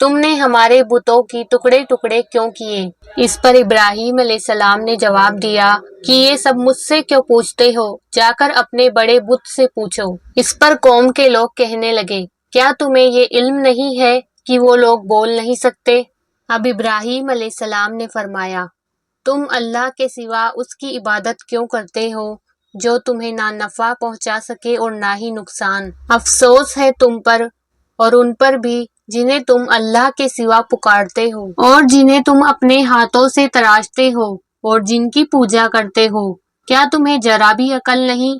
تم نے ہمارے بتوں کی ٹکڑے ٹکڑے کیوں کیے؟ اس پر ابراہیم علیہ السلام نے جواب دیا کہ یہ سب مجھ سے کیوں پوچھتے ہو؟ جا کر اپنے بڑے بت سے پوچھو۔ اس پر قوم کے لوگ کہنے لگے، کیا تمہیں یہ علم نہیں ہے کہ وہ لوگ بول نہیں سکتے؟ اب ابراہیم علیہ السلام نے فرمایا، تم اللہ کے سوا اس کی عبادت کیوں کرتے ہو جو تمہیں نہ نفع پہنچا سکے اور نہ ہی نقصان؟ افسوس ہے تم پر اور ان پر بھی جنہیں تم اللہ کے سوا پکارتے ہو اور جنہیں تم اپنے ہاتھوں سے تراشتے ہو اور جن کی پوجا کرتے ہو۔ کیا تمہیں ذرا بھی عقل نہیں؟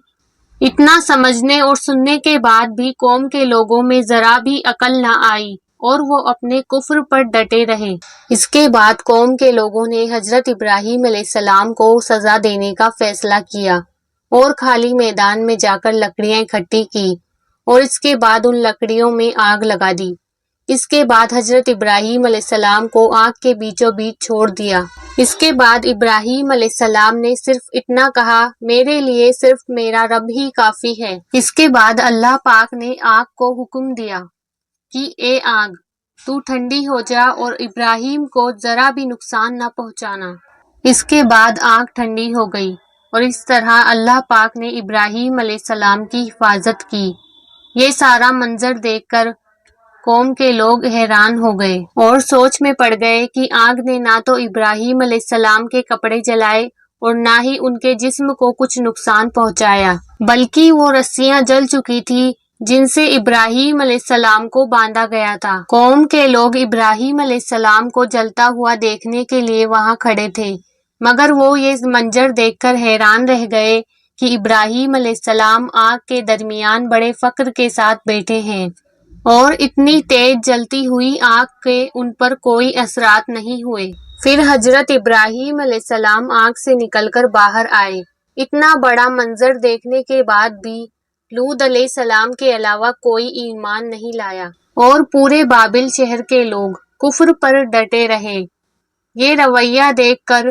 اتنا سمجھنے اور سننے کے بعد بھی قوم کے لوگوں میں ذرا بھی عقل نہ آئی اور وہ اپنے کفر پر ڈٹے رہے۔ اس کے بعد قوم کے لوگوں نے حضرت ابراہیم علیہ السلام کو سزا دینے کا فیصلہ کیا اور خالی میدان میں جا کر لکڑیاں اکٹھی کی اور اس کے بعد ان لکڑیوں میں آگ لگا دی۔ اس کے بعد حضرت ابراہیم علیہ السلام کو آگ کے بیچوں بیچ چھوڑ دیا۔ اس کے بعد ابراہیم علیہ السلام نے صرف اتنا کہا، میرے لیے صرف میرا رب ہی کافی ہے۔ اس کے بعد اللہ پاک نے آگ کو حکم دیا کہ اے آگ، تو ٹھنڈی ہو جا اور ابراہیم کو ذرا بھی نقصان نہ پہنچانا۔ اس کے بعد آگ ٹھنڈی ہو گئی اور اس طرح اللہ پاک نے ابراہیم علیہ السلام کی حفاظت کی۔ یہ سارا منظر دیکھ کر قوم کے لوگ حیران ہو گئے اور سوچ میں پڑ گئے کہ آگ نے نہ تو ابراہیم علیہ السلام کے کپڑے جلائے اور نہ ہی ان کے جسم کو کچھ نقصان پہنچایا، بلکہ وہ رسیاں جل چکی تھی جن سے ابراہیم علیہ السلام کو باندھا گیا تھا۔ قوم کے لوگ ابراہیم علیہ السلام کو جلتا ہوا دیکھنے کے لیے وہاں کھڑے تھے، مگر وہ یہ منظر دیکھ کر حیران رہ گئے کہ ابراہیم علیہ السلام آگ کے درمیان بڑے فخر کے ساتھ بیٹھے ہیں اور اتنی تیز جلتی ہوئی آگ کے ان پر کوئی اثرات نہیں ہوئے۔ پھر حضرت ابراہیم علیہ السلام آگ سے نکل کر باہر آئے۔ اتنا بڑا منظر دیکھنے کے بعد بھی لوط علیہ السلام کے علاوہ کوئی ایمان نہیں لایا اور پورے بابل شہر کے لوگ کفر پر ڈٹے رہے۔ یہ رویہ دیکھ کر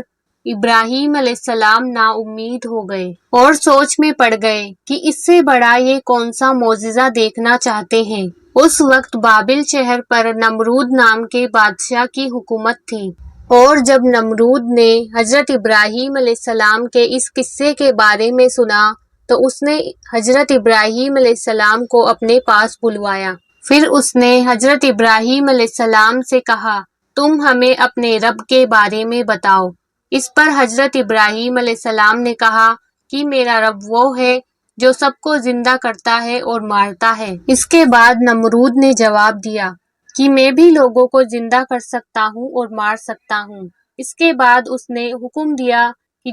ابراہیم علیہ السلام نا امید ہو گئے اور سوچ میں پڑ گئے کہ اس سے بڑا یہ کون سا معجزہ دیکھنا چاہتے ہیں۔ اس وقت بابل شہر پر نمرود نام کے بادشاہ کی حکومت تھی، اور جب نمرود نے حضرت ابراہیم علیہ السلام کے اس قصے کے بارے میں سنا تو اس نے حضرت ابراہیم علیہ السلام کو اپنے پاس بلوایا۔ پھر اس نے حضرت ابراہیم علیہ السلام سے کہا، تم ہمیں اپنے رب کے بارے میں بتاؤ۔ اس پر حضرت ابراہیم علیہ السلام نے کہا کہ میرا رب وہ ہے جو سب کو زندہ کرتا ہے اور مارتا ہے۔ اس کے بعد نمرود نے جواب دیا کہ میں بھی لوگوں کو زندہ کر سکتا ہوں اور مار سکتا ہوں۔ اس کے بعد اس نے حکم دیا کہ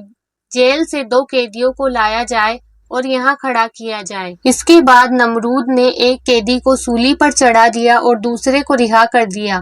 جیل سے 2 قیدیوں کو لایا جائے اور یہاں کھڑا کیا جائے۔ اس کے بعد نمرود نے ایک قیدی کو سولی پر چڑھا دیا اور دوسرے کو رہا کر دیا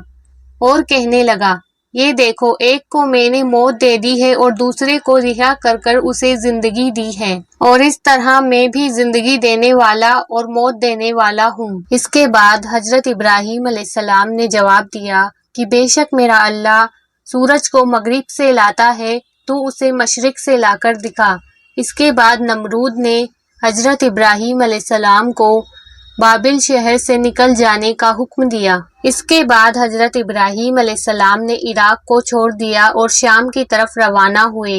اور کہنے لگا، یہ دیکھو، ایک کو میں نے موت دے دی ہے اور دوسرے کو رہا کر کر اسے زندگی دی ہے، اور اس طرح میں بھی زندگی دینے والا اور موت دینے والا ہوں۔ اس کے بعد حضرت ابراہیم علیہ السلام نے جواب دیا کہ بے شک میرا اللہ سورج کو مغرب سے لاتا ہے، تو اسے مشرق سے لا کر دکھا۔ اس کے بعد نمرود نے حضرت ابراہیم علیہ السلام کو بابل شہر سے نکل جانے کا حکم دیا۔ اس کے بعد حضرت ابراہیم علیہ السلام نے عراق کو چھوڑ دیا اور شام کی طرف روانہ ہوئے،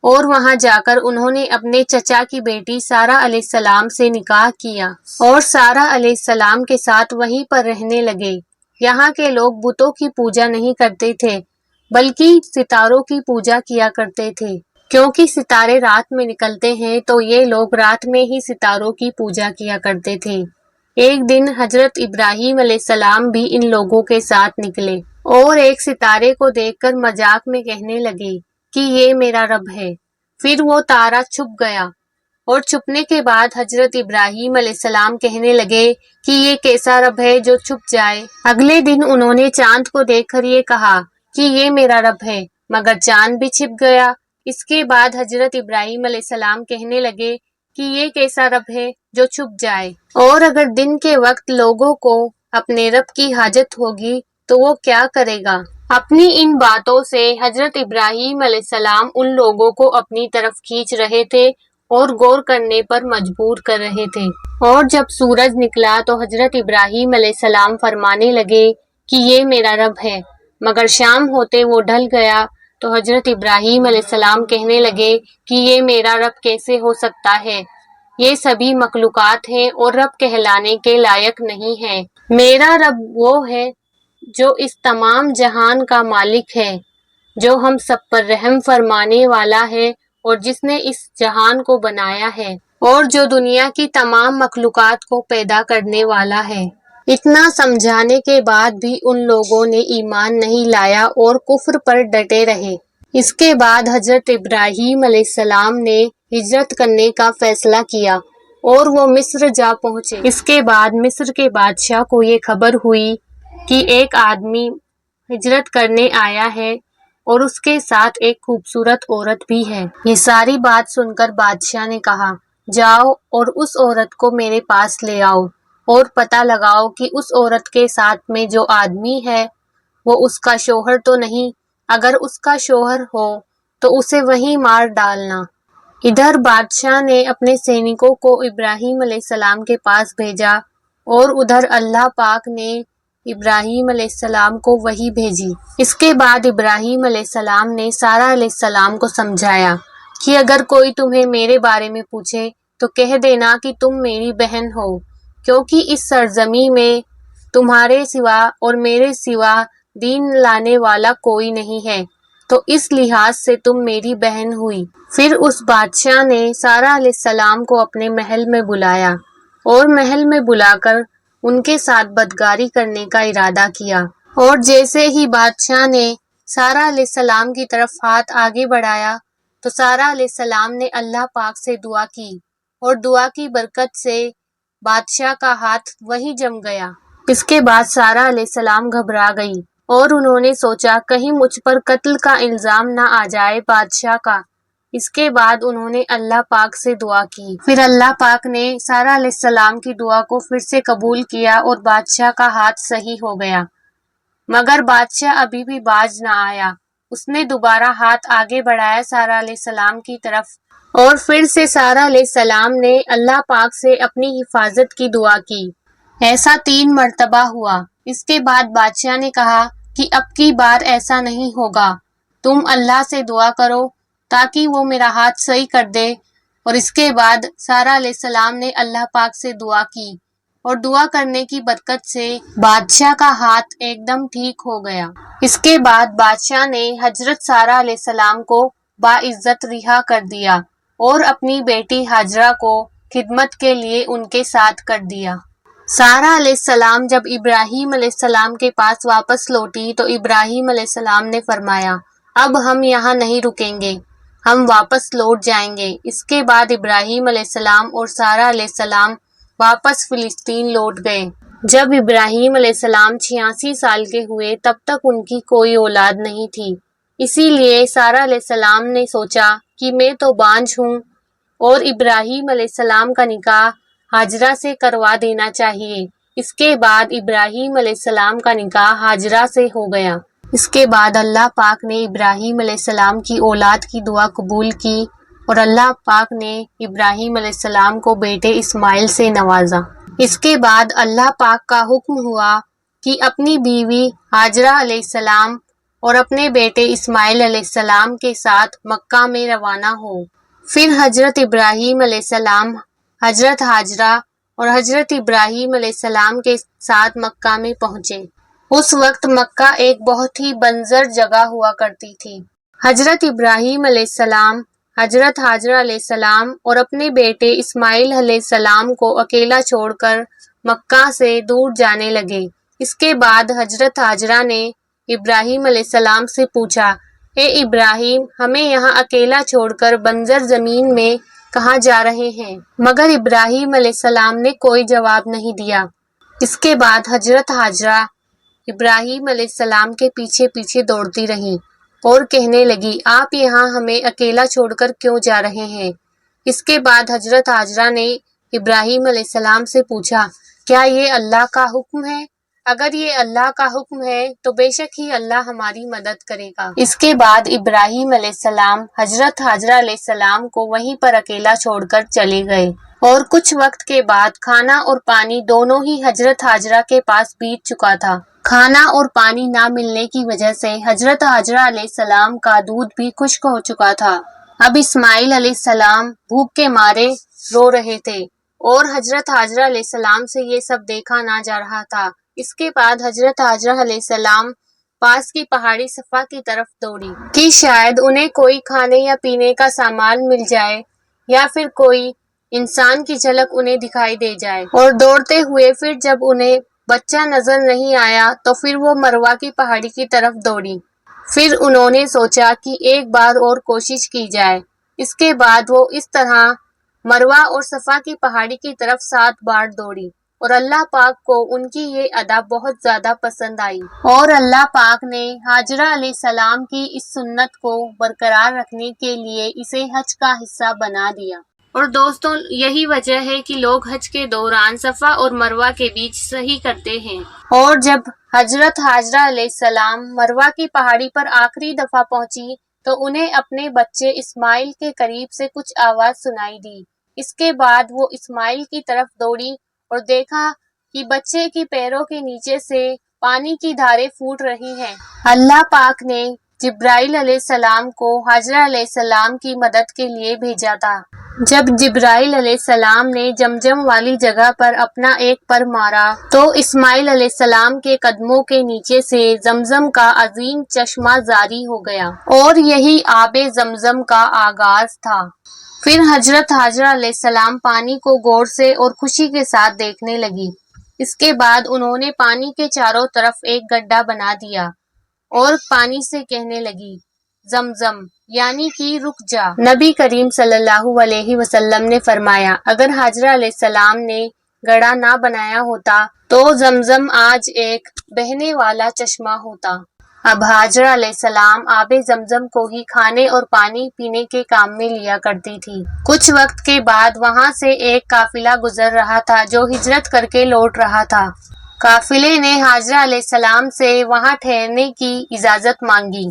اور وہاں جا کر انہوں نے اپنے چچا کی بیٹی سارہ علیہ السلام سے نکاح کیا اور سارہ علیہ السلام کے ساتھ وہیں پر رہنے لگے۔ یہاں کے لوگ بتوں کی پوجا نہیں کرتے تھے بلکہ ستاروں کی پوجا کیا کرتے تھے، کیونکہ ستارے رات میں نکلتے ہیں تو یہ لوگ رات میں ہی ستاروں کی پوجا کیا کرتے تھے۔ ایک دن حضرت ابراہیم علیہ السلام بھی ان لوگوں کے ساتھ نکلے اور ایک ستارے کو دیکھ کر مذاق میں کہنے لگے کہ یہ میرا رب ہے۔ پھر وہ تارا چھپ گیا اور چھپنے کے بعد حضرت ابراہیم علیہ السلام کہنے لگے کہ یہ کیسا رب ہے جو چھپ جائے۔ اگلے دن انہوں نے چاند کو دیکھ کر یہ کہا کہ یہ میرا رب ہے، مگر چاند بھی چھپ گیا۔ اس کے بعد حضرت ابراہیم علیہ السلام کہنے لگے کہ یہ کیسا رب ہے جو چھپ جائے، اور اگر دن کے وقت لوگوں کو اپنے رب کی حاجت ہوگی تو وہ کیا کرے گا؟ اپنی ان باتوں سے حضرت ابراہیم علیہ السلام ان لوگوں کو اپنی طرف کھینچ رہے تھے اور غور کرنے پر مجبور کر رہے تھے۔ اور جب سورج نکلا تو حضرت ابراہیم علیہ السلام فرمانے لگے کہ یہ میرا رب ہے۔ مگر شام ہوتے وہ ڈھل گیا تو حضرت ابراہیم علیہ السلام کہنے لگے کہ یہ میرا رب کیسے ہو سکتا ہے؟ یہ سبھی مخلوقات ہیں اور رب کہلانے کے لائق نہیں ہے۔ میرا رب وہ ہے جو اس تمام جہان کا مالک ہے، جو ہم سب پر رحم فرمانے والا ہے اور جس نے اس جہان کو بنایا ہے اور جو دنیا کی تمام مخلوقات کو پیدا کرنے والا ہے۔ اتنا سمجھانے کے بعد بھی ان لوگوں نے ایمان نہیں لایا اور کفر پر ڈٹے رہے۔ اس کے بعد حضرت ابراہیم علیہ السلام نے ہجرت کرنے کا فیصلہ کیا اور وہ مصر جا پہنچے۔ اس کے بعد مصر کے بادشاہ کو یہ خبر ہوئی کہ ایک آدمی ہجرت کرنے آیا ہے اور اس کے ساتھ ایک خوبصورت عورت بھی ہے۔ یہ ساری بات سن کر بادشاہ نے کہا، جاؤ اور اس عورت کو میرے پاس لے آؤ اور پتہ لگاؤ کہ اس عورت کے ساتھ میں جو آدمی ہے وہ اس کا شوہر تو نہیں، اگر اس کا شوہر ہو تو اسے وہیں مار ڈالنا۔ ادھر بادشاہ نے اپنے سینکوں کو ابراہیم علیہ السلام کے پاس بھیجا اور ادھر اللہ پاک نے ابراہیم علیہ السلام کو وحی بھیجی۔ اس کے بعد ابراہیم علیہ السلام نے سارہ علیہ السلام کو سمجھایا کہ اگر کوئی تمہیں میرے بارے میں پوچھے تو کہہ دینا کہ تم میری بہن ہو، کیونکہ اس سرزمین میں تمہارے سوا اور میرے سوا دین لانے والا کوئی نہیں ہے، تو اس لحاظ سے تم میری بہن ہوئی۔ پھر اس بادشاہ نے سارہ علیہ السلام کو اپنے محل میں بلایا اور محل میں بلا کر ان کے ساتھ بدکاری کرنے کا ارادہ کیا، اور جیسے ہی بادشاہ نے سارہ علیہ السلام کی طرف ہاتھ آگے بڑھایا تو سارہ علیہ السلام نے اللہ پاک سے دعا کی اور دعا کی برکت سے بادشاہ کا ہاتھ وہی جم گیا۔ اس کے بعد سارہ علیہ السلام گھبرا گئی اور انہوں نے سوچا کہیں مجھ پر قتل کا الزام نہ آ جائے بادشاہ کا۔ اس کے بعد انہوں نے اللہ پاک سے دعا کی۔ پھر اللہ پاک نے سارہ علیہ السلام کی دعا کو پھر سے قبول کیا اور بادشاہ کا ہاتھ صحیح ہو گیا، مگر بادشاہ ابھی بھی باز نہ آیا۔ اس نے دوبارہ ہاتھ آگے بڑھایا سارہ علیہ السلام کی طرف، اور پھر سے سارہ علیہ السلام نے اللہ پاک سے اپنی حفاظت کی دعا کی۔ ایسا 3 مرتبہ ہوا۔ اس کے بعد بادشاہ نے کہا کہ اب کی بار ایسا نہیں ہوگا، تم اللہ سے دعا کرو تاکہ وہ میرا ہاتھ صحیح کر دے۔ اور اس کے بعد سارہ علیہ السلام نے اللہ پاک سے دعا کی اور دعا کرنے کی برکت سے بادشاہ کا ہاتھ ایک دم ٹھیک ہو گیا۔ اس کے بعد بادشاہ نے حضرت سارہ علیہ السلام کو باعزت رہا کر دیا اور اپنی بیٹی ہاجرہ کو خدمت کے لیے ان کے ساتھ کر دیا۔ سارہ علیہ السلام جب ابراہیم علیہ السلام کے پاس واپس لوٹی تو ابراہیم علیہ السلام نے فرمایا، اب ہم یہاں نہیں رکیں گے، ہم واپس لوٹ جائیں گے۔ اس کے بعد ابراہیم علیہ السلام اور سارہ علیہ السلام واپس فلسطین لوٹ گئے۔ جب ابراہیم علیہ السلام 86 سال کے ہوئے تب تک ان کی کوئی اولاد نہیں تھی، اسی لیے سارہ علیہ السلام نے سوچا کہ میں تو بانجھ ہوں اور ابراہیم علیہ السلام کا نکاح ہاجرہ سے کروا دینا چاہیے۔ اس کے بعد ابراہیم علیہ السلام کا نکاح ہاجرہ سے ہو گیا۔ اس کے بعد اللہ پاک نے ابراہیم علیہ السلام کی اولاد کی دعا قبول کی اور اللہ پاک نے ابراہیم علیہ السلام کو بیٹے اسماعیل سے نوازا۔ اس کے بعد اللہ پاک کا حکم ہوا کہ اپنی بیوی ہاجرہ علیہ السلام اور اپنے بیٹے اسماعیل علیہ السلام کے ساتھ مکہ میں روانہ ہو۔ پھر حضرت ابراہیم علیہ السلام حضرت ہاجرہ اور حضرت ابراہیم علیہ السلام کے ساتھ مکہ میں پہنچے۔ اس وقت مکہ ایک بہت ہی بنجر جگہ ہوا کرتی تھی۔ حضرت ابراہیم علیہ السلام حضرت ہاجرہ علیہ السلام اور اپنے بیٹے اسماعیل علیہ السلام کو اکیلا چھوڑ کر مکہ سے دور جانے لگے۔ اس کے بعد حضرت ہاجرہ نے ابراہیم علیہ السلام سے پوچھا، اے ابراہیم، ہمیں یہاں اکیلا چھوڑ کر بنجر زمین میں کہاں جا رہے ہیں؟ مگر ابراہیم علیہ السلام نے کوئی جواب نہیں دیا۔ اس کے بعد حضرت ہاجرہ ابراہیم علیہ السلام کے پیچھے پیچھے دوڑتی رہیں اور کہنے لگی، آپ یہاں ہمیں اکیلا چھوڑ کر کیوں جا رہے ہیں؟ اس کے بعد حضرت ہاجرہ نے ابراہیم علیہ السلام سے پوچھا، کیا یہ اللہ کا حکم ہے؟ اگر یہ اللہ کا حکم ہے تو بے شک ہی اللہ ہماری مدد کرے گا۔ اس کے بعد ابراہیم علیہ السلام حضرت ہاجرہ علیہ السلام کو وہیں پر اکیلا چھوڑ کر چلے گئے، اور کچھ وقت کے بعد کھانا اور پانی دونوں ہی حضرت ہاجرہ کے پاس بیت چکا تھا۔ کھانا اور پانی نہ ملنے کی وجہ سے حضرت ہاجرہ علیہ السلام کا دودھ بھی خشک ہو چکا تھا۔ اب اسماعیل علیہ السلام بھوک کے مارے رو رہے تھے اور حضرت ہاجرہ علیہ السلام سے یہ سب دیکھا نہ جا رہا تھا۔ اس کے بعد حضرت ہاجرہ علیہ السلام پاس کی پہاڑی صفا کی طرف دوڑی کہ شاید انہیں کوئی کھانے یا پینے کا سامان مل جائے یا پھر کوئی انسان کی جھلک انہیں دکھائی دے جائے، اور دوڑتے ہوئے پھر جب انہیں بچہ نظر نہیں آیا تو پھر وہ مروہ کی پہاڑی کی طرف دوڑی۔ پھر انہوں نے سوچا کہ ایک بار اور کوشش کی جائے۔ اس کے بعد وہ اس طرح مروہ اور صفا کی پہاڑی کی طرف 7 بار دوڑی، اور اللہ پاک کو ان کی یہ ادا بہت زیادہ پسند آئی، اور اللہ پاک نے ہاجرہ علیہ السلام کی اس سنت کو برقرار رکھنے کے لیے اسے حج کا حصہ بنا دیا۔ اور دوستوں، یہی وجہ ہے کہ لوگ حج کے دوران صفا اور مروہ کے بیچ سعی کرتے ہیں۔ اور جب حضرت ہاجرہ علیہ السلام مروہ کی پہاڑی پر آخری دفعہ پہنچی تو انہیں اپنے بچے اسماعیل کے قریب سے کچھ آواز سنائی دی۔ اس کے بعد وہ اسماعیل کی طرف دوڑی اور دیکھا کہ بچے کی پیروں کے نیچے سے پانی کی دھاریں پھوٹ رہی ہیں۔ اللہ پاک نے جبرائیل علیہ السلام کو ہاجرہ علیہ السلام کی مدد کے لیے بھیجا تھا۔ جب جبرائیل علیہ السلام نے زمزم والی جگہ پر اپنا ایک پر مارا تو اسماعیل علیہ السلام کے قدموں کے نیچے سے زمزم کا عظیم چشمہ جاری ہو گیا، اور یہی آب زمزم کا آغاز تھا۔ پھر حضرت ہاجرہ علیہ السلام پانی کو غور سے اور خوشی کے ساتھ دیکھنے لگی۔ اس کے بعد انہوں نے پانی کے چاروں طرف ایک گڈھا بنا دیا اور پانی سے کہنے لگی، زمزم، یعنی کہ رک جا۔ نبی کریم صلی اللہ علیہ وسلم نے فرمایا، اگر ہاجرہ علیہ السلام نے گڑھا نہ بنایا ہوتا تو زمزم آج ایک بہنے والا چشمہ ہوتا۔ اب ہاجرہ علیہ السلام آب زمزم کو ہی کھانے اور پانی پینے کے کام میں لیا کرتی تھی۔ کچھ وقت کے بعد وہاں سے ایک قافلہ گزر رہا تھا جو ہجرت کر کے لوٹ رہا تھا۔ قافلے نے ہاجرہ علیہ السلام سے وہاں ٹھہرنے کی اجازت مانگی۔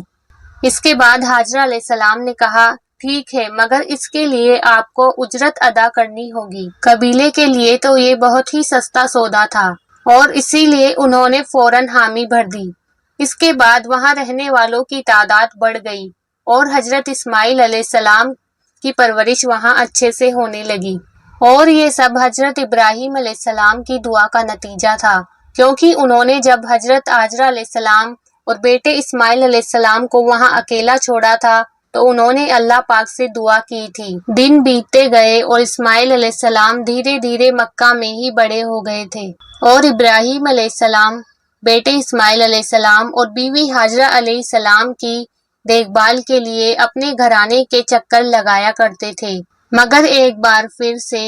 اس کے بعد ہاجرہ علیہ السلام نے کہا، ٹھیک ہے، مگر اس کے لیے آپ کو اجرت ادا کرنی ہوگی۔ قبیلے کے لیے تو یہ بہت ہی سستا سودا تھا اور اسی لیے انہوں نے فوراً حامی بھر دی۔ اس کے بعد وہاں رہنے والوں کی تعداد بڑھ گئی اور حضرت اسماعیل علیہ السلام کی پرورش وہاں اچھے سے ہونے لگی، اور یہ سب حضرت ابراہیم علیہ السلام کی دعا کا نتیجہ تھا، کیونکہ انہوں نے جب حضرت ہاجرہ علیہ السلام اور بیٹے اسماعیل علیہ السلام کو وہاں اکیلا چھوڑا تھا تو انہوں نے اللہ پاک سے دعا کی تھی۔ دن بیتتے گئے اور اسماعیل علیہ السلام دھیرے دھیرے مکہ میں ہی بڑے ہو گئے تھے، اور ابراہیم علیہ السلام بیٹے اسماعیل علیہ السلام اور بیوی ہاجرہ علیہ السلام کی دیکھ بھال کے لیے اپنے گھرانے کے چکر لگایا کرتے تھے۔ مگر ایک بار پھر سے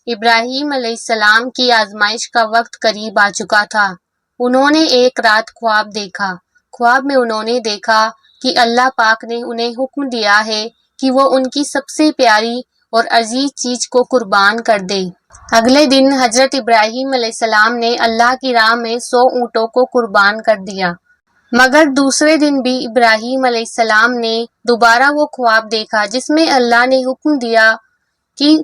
ابراہیم علیہ السلام کی آزمائش کا وقت قریب آ چکا تھا۔ انہوں نے ایک رات خواب دیکھا۔ خواب میں انہوں نے دیکھا کہ اللہ پاک نے انہیں حکم دیا ہے کہ وہ ان کی سب سے پیاری اور عزیز چیز کو قربان کر دے۔ اگلے دن حضرت ابراہیم علیہ السلام نے اللہ کی راہ میں 100 اونٹوں کو قربان کر دیا۔ مگر دوسرے دن بھی ابراہیم علیہ السلام نے دوبارہ وہ خواب دیکھا جس میں اللہ نے حکم دیا کہ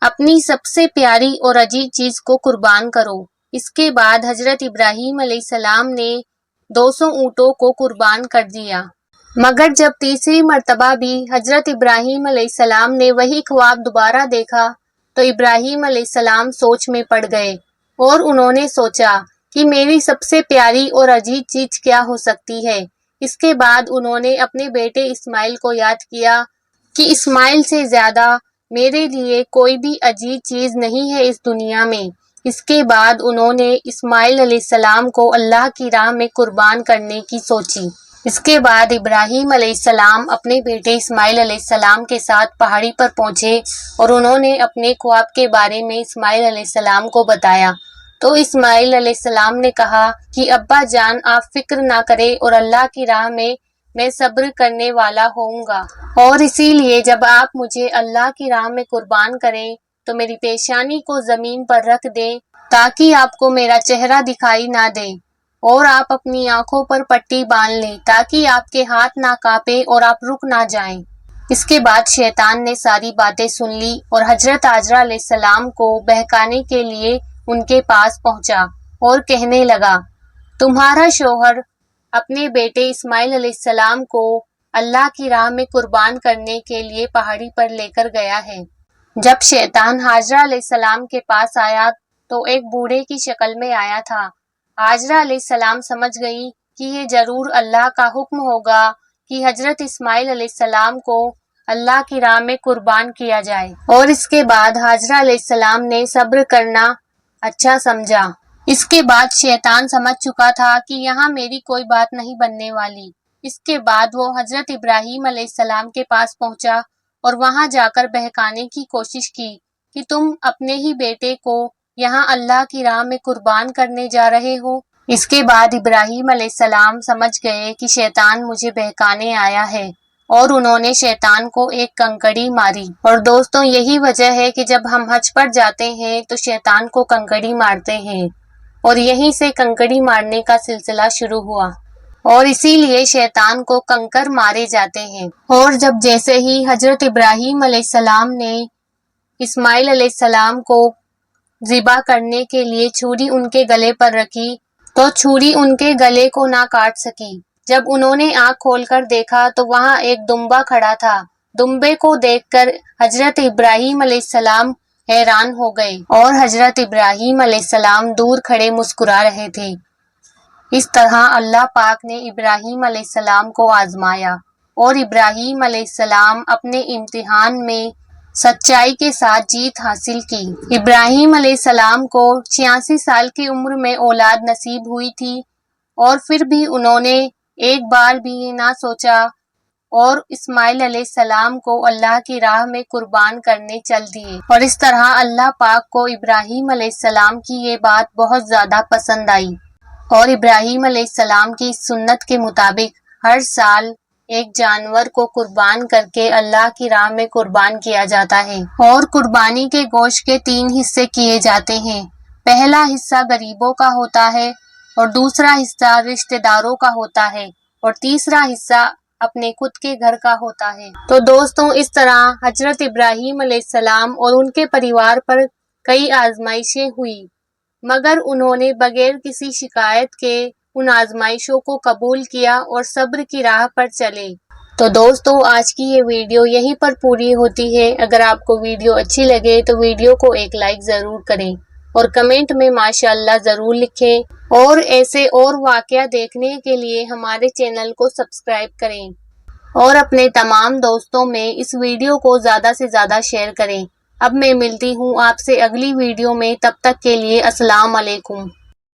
اپنی سب سے پیاری اور عزیز چیز کو قربان کرو۔ اس کے بعد حضرت ابراہیم علیہ السلام نے 200 اونٹوں کو قربان کر دیا۔ مگر جب تیسری مرتبہ بھی حضرت ابراہیم علیہ السلام نے وہی خواب دوبارہ دیکھا تو ابراہیم علیہ السلام سوچ میں پڑ گئے، اور انہوں نے سوچا کہ میری سب سے پیاری اور عزیز چیز کیا ہو سکتی ہے۔ اس کے بعد انہوں نے اپنے بیٹے اسماعیل کو یاد کیا کہ اسماعیل سے زیادہ میرے لیے کوئی بھی عزیز چیز نہیں ہے اس دنیا میں۔ اس کے بعد انہوں نے اسماعیل علیہ السلام کو اللہ کی راہ میں قربان کرنے کی سوچی۔ اس کے بعد ابراہیم علیہ السلام اپنے بیٹے اسماعیل علیہ السلام کے ساتھ پہاڑی پر پہنچے اور انہوں نے اپنے خواب کے بارے میں اسماعیل علیہ السلام کو بتایا۔ تو اسماعیل علیہ السلام نے کہا کہ ابا جان، آپ فکر نہ کریں اور اللہ کی راہ میں صبر کرنے والا ہوں گا، اور اسی لیے جب آپ مجھے اللہ کی راہ میں قربان کریں تو میری پیشانی کو زمین پر رکھ دیں تاکہ آپ کو میرا چہرہ دکھائی نہ دے، اور آپ اپنی آنکھوں پر پٹی باندھ لیں تاکہ آپ کے ہاتھ نہ کانپیں اور آپ رک نہ جائیں۔ اس کے بعد شیطان نے ساری باتیں سن لی اور حضرت ہاجرہ علیہ السلام کو بہکانے کے لیے ان کے پاس پہنچا اور کہنے لگا، تمہارا شوہر اپنے بیٹے اسماعیل علیہ السلام کو اللہ کی راہ میں قربان کرنے کے لیے پہاڑی پر لے کر گیا ہے۔ جب شیطان حاجرہ علیہ السلام کے پاس آیا تو ایک بوڑھے کی شکل میں آیا تھا۔ حاجرہ علیہ السلام سمجھ گئی کہ یہ ضرور اللہ کا حکم ہوگا کہ حضرت اسماعیل علیہ السلام کو اللہ کی راہ میں قربان کیا جائے، اور اس کے بعد حاجرہ علیہ السلام نے صبر کرنا اچھا سمجھا۔ اس کے بعد شیطان سمجھ چکا تھا کہ یہاں میری کوئی بات نہیں بننے والی۔ اس کے بعد وہ حضرت ابراہیم علیہ السلام کے پاس پہنچا اور وہاں جا کر بہکانے کی کوشش کی کہ تم اپنے ہی بیٹے کو یہاں اللہ کی راہ میں قربان کرنے جا رہے ہو۔ اس کے بعد ابراہیم علیہ السلام سمجھ گئے کہ شیطان مجھے بہکانے آیا ہے، اور انہوں نے شیطان کو ایک کنکڑی ماری۔ اور دوستوں، یہی وجہ ہے کہ جب ہم حج پر جاتے ہیں تو شیطان کو کنکڑی مارتے ہیں، اور یہیں سے کنکڑی مارنے کا سلسلہ شروع ہوا، اور اسی لیے شیطان کو کنکر مارے جاتے ہیں۔ اور جب جیسے ہی حضرت ابراہیم علیہ السلام نے اسماعیل علیہ السلام کو ذبح کرنے کے لیے چھری ان کے گلے پر رکھی تو چھری ان کے گلے کو نہ کاٹ سکی۔ جب انہوں نے آنکھ کھول کر دیکھا تو وہاں ایک دمبا کھڑا تھا۔ دمبے کو دیکھ کر حضرت ابراہیم علیہ السلام حیران ہو گئے، اور حضرت ابراہیم علیہ السلام دور کھڑے مسکرا رہے تھے۔ اس طرح اللہ پاک نے ابراہیم علیہ السلام کو آزمایا، اور ابراہیم علیہ السلام اپنے امتحان میں سچائی کے ساتھ جیت حاصل کی۔ ابراہیم علیہ السلام کو 86 سال کی عمر میں اولاد نصیب ہوئی تھی، اور پھر بھی انہوں نے ایک بار بھی یہ نہ سوچا اور اسماعیل علیہ السلام کو اللہ کی راہ میں قربان کرنے چل دیے۔ اور اس طرح اللہ پاک کو ابراہیم علیہ السلام کی یہ بات بہت زیادہ پسند آئی، اور ابراہیم علیہ السلام کی سنت کے مطابق ہر سال ایک جانور کو قربان کر کے اللہ کی راہ میں قربان کیا جاتا ہے۔ اور قربانی کے گوشت کے 3 حصے کیے جاتے ہیں۔ پہلا حصہ غریبوں کا ہوتا ہے، اور دوسرا حصہ رشتہ داروں کا ہوتا ہے، اور تیسرا حصہ اپنے خود کے گھر کا ہوتا ہے۔ تو دوستوں، اس طرح حضرت ابراہیم علیہ السلام اور ان کے پریوار پر کئی آزمائشیں ہوئی، مگر انہوں نے بغیر کسی شکایت کے ان آزمائشوں کو قبول کیا اور صبر کی راہ پر چلے۔ تو دوستوں، آج کی یہ ویڈیو یہیں پر پوری ہوتی ہے۔ اگر آپ کو ویڈیو اچھی لگے تو ویڈیو کو ایک لائک ضرور کریں، اور کمنٹ میں ماشاءاللہ ضرور لکھیں، اور ایسے اور واقعہ دیکھنے کے لیے ہمارے چینل کو سبسکرائب کریں، اور اپنے تمام دوستوں میں اس ویڈیو کو زیادہ سے زیادہ شیئر کریں۔ اب میں ملتی ہوں آپ سے اگلی ویڈیو میں، تب تک کے لیے السلام علیکم۔